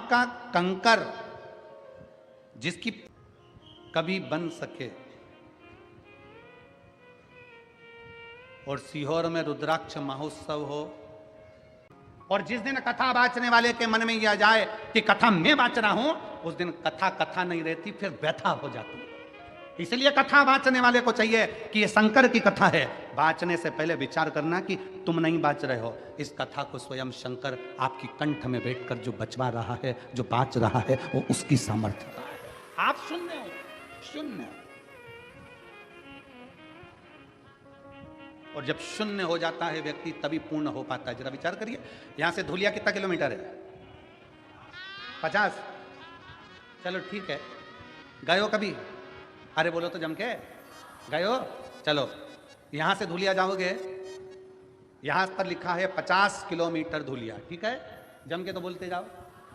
पाप का कंकर जिसकी कभी बन सके, और सीहोर में रुद्राक्ष महोत्सव हो, और जिस दिन कथा बांचने वाले के मन में यह जाए कि कथा मैं बांच रहा हूं, उस दिन कथा कथा नहीं रहती, फिर व्यथा हो जाती है। इसलिए कथा बांचने वाले को चाहिए कि ये शंकर की कथा है, बांचने से पहले विचार करना कि तुम नहीं बांच रहे हो, इस कथा को स्वयं शंकर आपकी कंठ में बैठकर जो बचवा रहा है, जो बांच रहा है, वो उसकी सामर्थ्य का है। आप शून्य हो, शून्य। और जब शून्य हो जाता है व्यक्ति, तभी पूर्ण हो पाता है। जरा विचार करिए, यहां से धुलिया कितना किलोमीटर है? 50। चलो ठीक है, गए हो कभी? अरे बोलो तो जम के, गए हो? चलो, यहां से धुलिया जाओगे, यहां पर लिखा है 50 किलोमीटर धुलिया, ठीक है? जम के तो बोलते जाओ,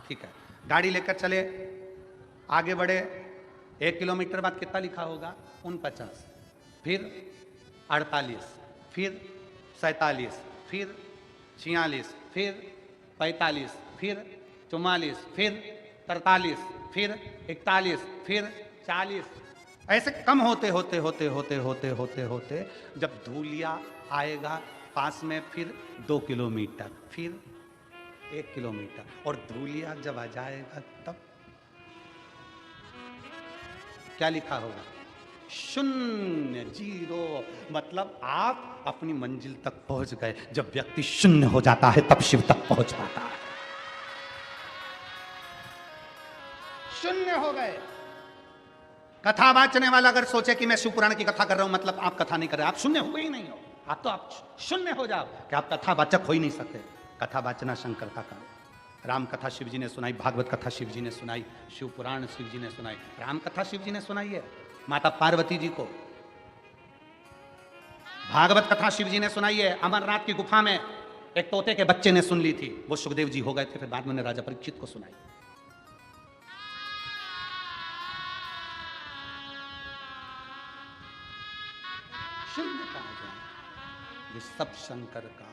ठीक है। गाड़ी लेकर चले, आगे बढ़े, 1 किलोमीटर बाद कितना लिखा होगा? 49, फिर 48, फिर 47, फिर 46, फिर 45, फिर 44, फिर 43, फिर 41, फिर 40, ऐसे कम होते होते होते होते होते होते होते जब धूलिया आएगा पास में, फिर 2 किलोमीटर, फिर 1 किलोमीटर, और धूलिया जब आ जाएगा तब क्या लिखा होगा? शून्य, जीरो। मतलब आप अपनी मंजिल तक पहुंच गए। जब व्यक्ति शून्य हो जाता है तब शिव तक पहुंच पाता है। शून्य हो गए। कथा बांचने वाला अगर सोचे कि मैं शिव पुराण की कथा कर रहा हूं, मतलब आप कथा नहीं कर रहे, आप शून्य हो ही नहीं हो। आप शून्य हो जाओ कि आप कथा वाचक हो ही नहीं सकते। कथा बांचना शंकर का काम। राम कथा शिव जी ने सुनाई, भागवत कथा शिव जी ने सुनाई, शिव पुराण शिव जी ने सुनाई, राम कथा शिव जी ने सुनाई है माता पार्वती जी को, भागवत कथा शिव जी ने सुनाई है अमरनाथ की गुफा में एक तोते के बच्चे ने सुन ली थी, वो सुखदेव जी हो गए थे, फिर बाद में राजा परीक्षित को सुनाई। शून्य कहा जाए, ये सब शंकर का,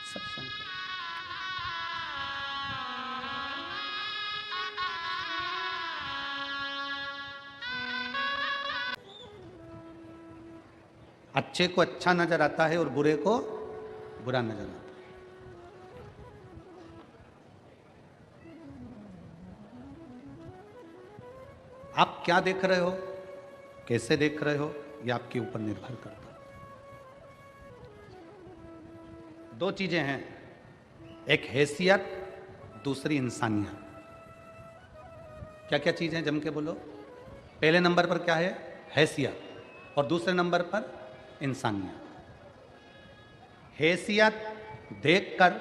सब शंकर। अच्छे को अच्छा नजर आता है और बुरे को बुरा नजर आता है। आप क्या देख रहे हो, कैसे देख रहे हो, यह आपके ऊपर निर्भर करता है। 2 चीजें हैं, एक हैसियत, दूसरी इंसानियत। क्या क्या चीजें जम के बोलो? पहले नंबर पर क्या है? हैसियत, और दूसरे नंबर पर इंसानियत। हैसियत देखकर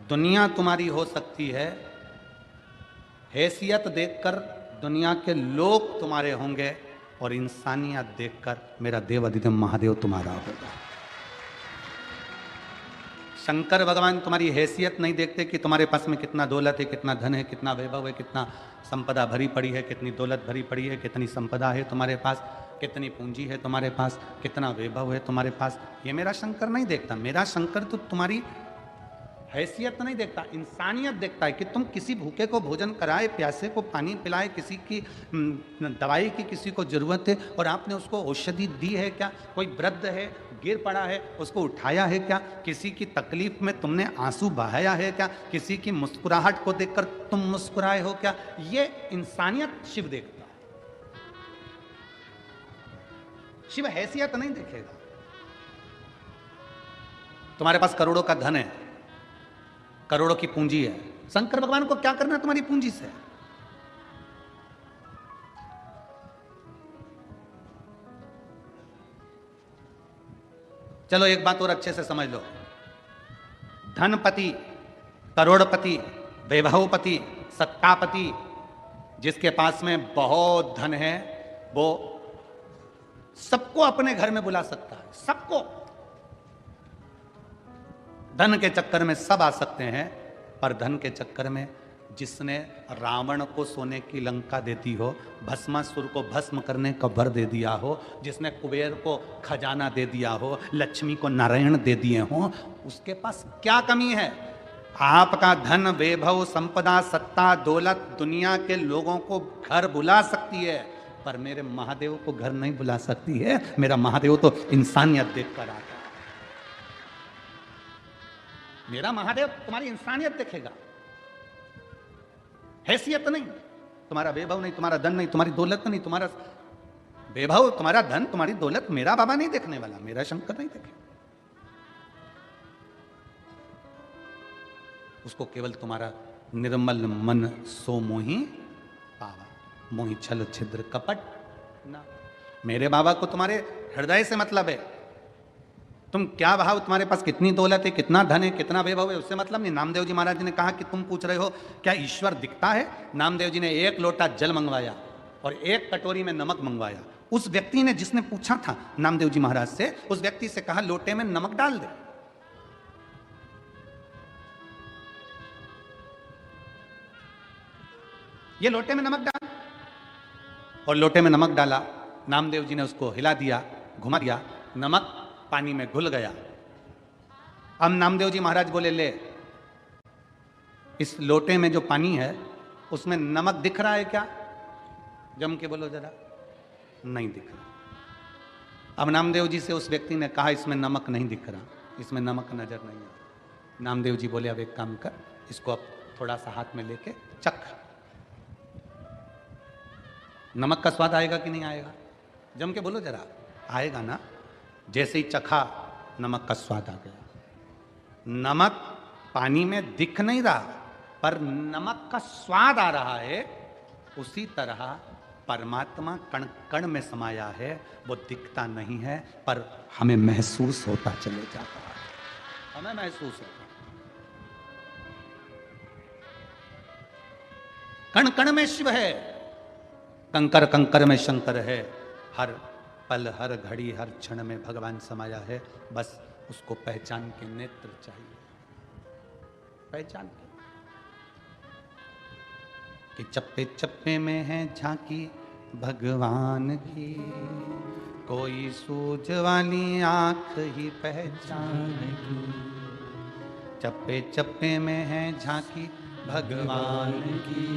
दुनिया तुम्हारी हो सकती है, हैसियत देखकर दुनिया के लोग तुम्हारे होंगे, और इंसानियत देखकर मेरा देव अधिदेव महादेव तुम्हारा होगा। शंकर भगवान तुम्हारी हैसियत नहीं देखते कि तुम्हारे पास में कितना दौलत है, कितना धन है, कितना वैभव है, कितना संपदा भरी पड़ी है, कितनी दौलत भरी पड़ी है, कितनी संपदा है तुम्हारे पास, कितनी पूंजी है तुम्हारे पास, कितना वैभव है तुम्हारे पास। ये मेरा शंकर नहीं देखता। मेरा शंकर तो तुम्हारी हैसियत नहीं देखता, इंसानियत देखता है कि तुम किसी भूखे को भोजन कराए, प्यासे को पानी पिलाए, किसी की दवाई की किसी को जरूरत है और आपने उसको औषधि दी है क्या? कोई वृद्ध है, गिर पड़ा है, उसको उठाया है क्या? किसी की तकलीफ में तुमने आंसू बहाया है क्या? किसी की मुस्कुराहट को देखकर तुम मुस्कुराए हो क्या? ये इंसानियत शिव देखता है। शिव हैसियत नहीं देखेगा। तुम्हारे पास करोड़ों का धन है, करोड़ों की पूंजी है, शंकर भगवान को क्या करना तुम्हारी पूंजी से? चलो एक बात और अच्छे से समझ लो, धनपति, करोड़पति, वैभवपति, सत्तापति, जिसके पास में बहुत धन है, वो सबको अपने घर में बुला सकता है, सबको। धन के चक्कर में सब आ सकते हैं, पर धन के चक्कर में जिसने रावण को सोने की लंका दे दी हो, भस्मासुर को भस्म करने का वर दे दिया हो, जिसने कुबेर को खजाना दे दिया हो, लक्ष्मी को नारायण दे दिए हो, उसके पास क्या कमी है? आपका धन, वैभव, संपदा, सत्ता, दौलत दुनिया के लोगों को घर बुला सकती है, पर मेरे महादेव को घर नहीं बुला सकती है। मेरा महादेव तो इंसानियत देख कर आता है। मेरा महादेव तुम्हारी इंसानियत देखेगा, हैसियत नहीं, तुम्हारा वैभव नहीं, तुम्हारा धन नहीं, तुम्हारी दौलत नहीं। तुम्हारा वैभव, तुम्हारा धन, तुम्हारी दौलत मेरा बाबा नहीं देखने वाला, मेरा शंकर नहीं देखे। उसको केवल तुम्हारा निर्मल मन सो मोही पावा, मोही छल छिद्र कपट ना। मेरे बाबा को तुम्हारे हृदय से मतलब है। तुम क्या भाव, तुम्हारे पास कितनी दौलत है, कितना धन है, कितना वैभव है, उससे मतलब नहीं। नामदेव जी महाराज ने कहा कि तुम पूछ रहे हो क्या ईश्वर दिखता है। नामदेव जी ने एक लोटा जल मंगवाया और एक कटोरी में नमक मंगवाया। उस व्यक्ति ने, जिसने पूछा था नामदेव जी महाराज से, उस व्यक्ति से कहा लोटे में नमक डाल दे। ये लोटे में नमक डाल, और लोटे में नमक डाला। नामदेव जी ने उसको हिला दिया, घुमा दिया, नमक पानी में घुल गया। अब नामदेव जी महाराज बोले, ले इस लोटे में जो पानी है उसमें नमक दिख रहा है क्या? जम के बोलो जरा। नहीं दिख रहा। अब नामदेव जी से उस व्यक्ति ने कहा इसमें नमक नहीं दिख रहा, इसमें नमक नजर नहीं आता। नामदेव जी बोले अब एक काम कर, इसको अब थोड़ा सा हाथ में लेके चख, नमक का स्वाद आएगा कि नहीं आएगा? जम के बोलो जरा। आएगा ना। जैसे ही चखा, नमक का स्वाद आ गया। नमक पानी में दिख नहीं रहा, पर नमक का स्वाद आ रहा है। उसी तरह परमात्मा कण कण में समाया है, वो दिखता नहीं है, पर हमें महसूस होता चले जाता है। हमें महसूस होता, कण कण में शिव है, कंकर कंकर में शंकर है। हर पल, हर घड़ी, हर क्षण में भगवान समाया है। बस उसको पहचान के नेत्र चाहिए, पहचान के कि चप्पे चप्पे में है झांकी भगवान की, कोई सूझ वाली आंख ही पहचान की। चप्पे चप्पे में है झांकी भगवान की,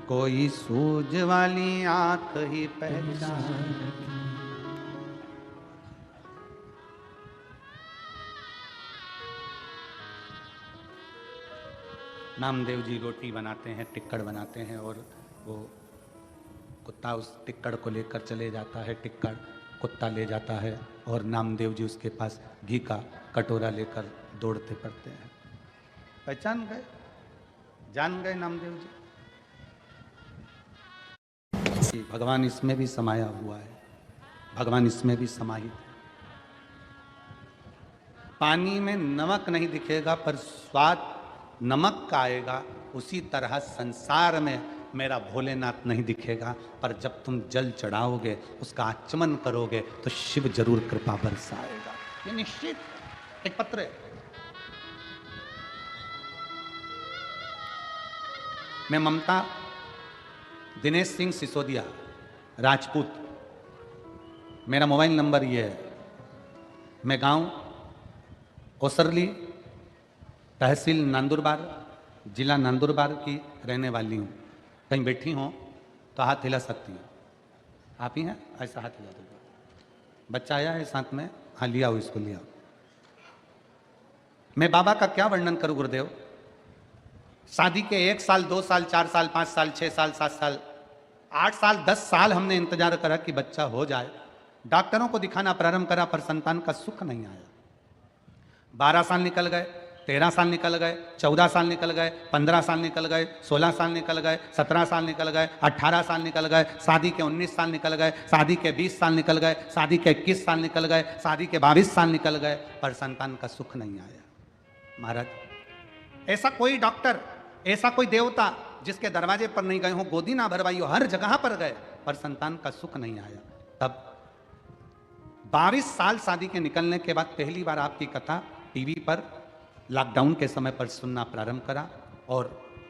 कोई सूझ वाली आंख ही पहचान की। नामदेव जी रोटी बनाते हैं, टिक्कड़ बनाते हैं, और वो कुत्ता उस टिक्कड़ को लेकर चले जाता है। टिक्कड़ कुत्ता ले जाता है और नामदेव जी उसके पास घी का कटोरा लेकर दौड़ते पड़ते हैं। पहचान गए, जान गए नामदेव जी। भगवान इसमें भी समाया हुआ है, भगवान इसमें भी समाहित है। पानी में नमक नहीं दिखेगा, पर स्वाद नमक का आएगा। उसी तरह संसार में मेरा भोलेनाथ नहीं दिखेगा, पर जब तुम जल चढ़ाओगे, उसका आचमन करोगे, तो शिव जरूर कृपा बरसाएगा। ये निश्चित। एक पत्र है, मैं ममता दिनेश सिंह सिसोदिया, राजपूत, मेरा मोबाइल नंबर ये है। मैं गांव ओसरली, तहसील नंदुरबार, जिला नंदुरबार की रहने वाली हूँ। कहीं बैठी हो तो हाथ हिला सकती हैं। आप ही हैं? ऐसा हाथ हिला दो। बच्चा आया है साथ में, हाँ लिया हो, इसको लिया। मैं बाबा का क्या वर्णन करूं गुरुदेव। शादी के 1 साल, 2 साल, 4 साल, 5 साल, 6 साल, 7 साल, 8 साल, 10 साल हमने इंतजार करा कि बच्चा हो जाए। डॉक्टरों को दिखाना प्रारंभ करा, पर संतान का सुख नहीं आया। 12 साल निकल गए, 13 साल निकल गए, 14 साल निकल गए, 15 साल निकल गए, 16 साल निकल गए, 17 साल निकल गए, 18 साल निकल गए, शादी के 19 साल निकल गए, शादी के 20 साल निकल गए, शादी के 21 साल निकल गए, शादी के 22 साल निकल गए, पर संतान का सुख नहीं आया। महाराज, ऐसा कोई डॉक्टर, ऐसा कोई देवता जिसके दरवाजे पर नहीं गए हो, गोदी ना भरवाई हो, हर जगह पर गए, पर संतान का सुख नहीं आया। तब 22 साल शादी के निकलने के बाद पहली बार आपकी कथा टीवी पर लॉकडाउन के समय पर सुनना प्रारंभ करा। और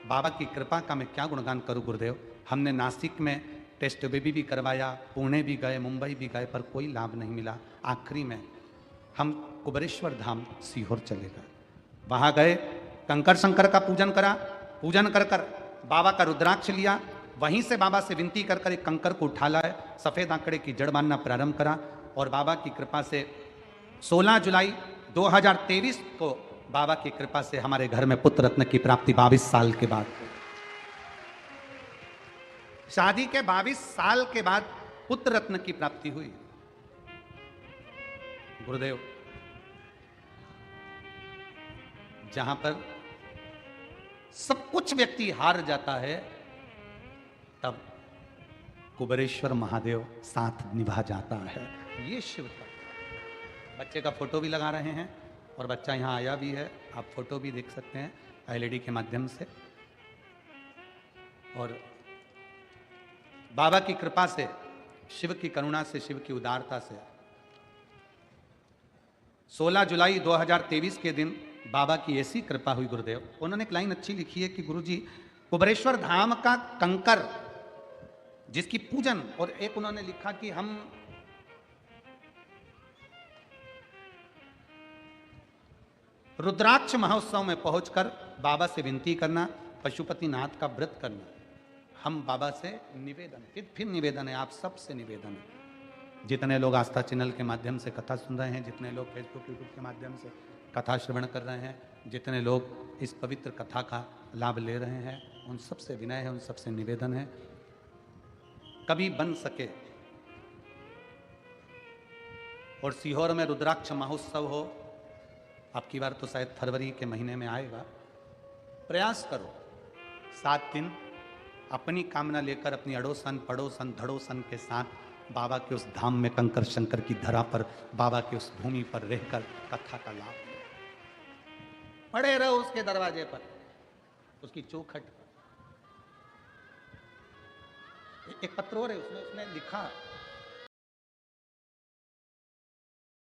बाबा की कृपा का मैं क्या गुणगान करूं गुरुदेव। हमने नासिक में टेस्ट बेबी भी करवाया, पुणे भी गए, मुंबई भी गए, पर कोई लाभ नहीं मिला। आखिरी में हम कुबेरेश्वर धाम सीहोर चले गए। वहाँ गए कंकर शंकर का पूजन करा, पूजन कर कर बाबा का रुद्राक्ष लिया, वहीं से बाबा से विनती कर कर एक कंकर को उठा लाए, सफेद आंकड़े की जड़ मानना प्रारंभ करा और बाबा की कृपा से 16 जुलाई 2023 को बाबा की कृपा से हमारे घर में पुत्र रत्न की प्राप्ति 22 साल के बाद, शादी के 22 साल के बाद पुत्र रत्न की प्राप्ति हुई। गुरुदेव, जहां पर सब कुछ व्यक्ति हार जाता है, तब कुबेरेश्वर महादेव साथ निभा जाता है। ये शिव तत्व। बच्चे का फोटो भी लगा रहे हैं और बच्चा यहां आया भी है, आप फोटो भी देख सकते हैं एलईडी के माध्यम से। और बाबा की कृपा से, शिव की करुणा से, शिव की उदारता से 16 जुलाई 2023 के दिन बाबा की ऐसी कृपा हुई गुरुदेव। उन्होंने एक लाइन अच्छी लिखी है कि गुरुजी, कुबेरेश्वर धाम का कंकर जिसकी पूजन, और एक उन्होंने लिखा कि हम रुद्राक्ष महोत्सव में पहुंचकर बाबा से विनती करना, पशुपतिनाथ का व्रत करना। हम बाबा से निवेदन, फिर निवेदन है, आप सबसे निवेदन है, जितने लोग आस्था चैनल के माध्यम से कथा सुन रहे हैं, जितने लोग फेसबुक यूट्यूब के माध्यम से कथा श्रवण कर रहे हैं, जितने लोग इस पवित्र कथा का लाभ ले रहे हैं, उन सबसे विनय है, उन सबसे निवेदन है, कभी बन सके और सीहोर में रुद्राक्ष महोत्सव हो, अब की बार तो शायद फरवरी के महीने में आएगा, प्रयास करो 7 दिन अपनी कामना लेकर अपनी अड़ोसन पड़ोसन धड़ोसन के साथ बाबा के उस धाम में, कंकर शंकर की धरा पर, बाबा के उस भूमि पर रहकर कथा का लाभ लो। पड़े रहो उसके दरवाजे पर, उसकी चौखट पर। एक पत्र और है, उसने लिखा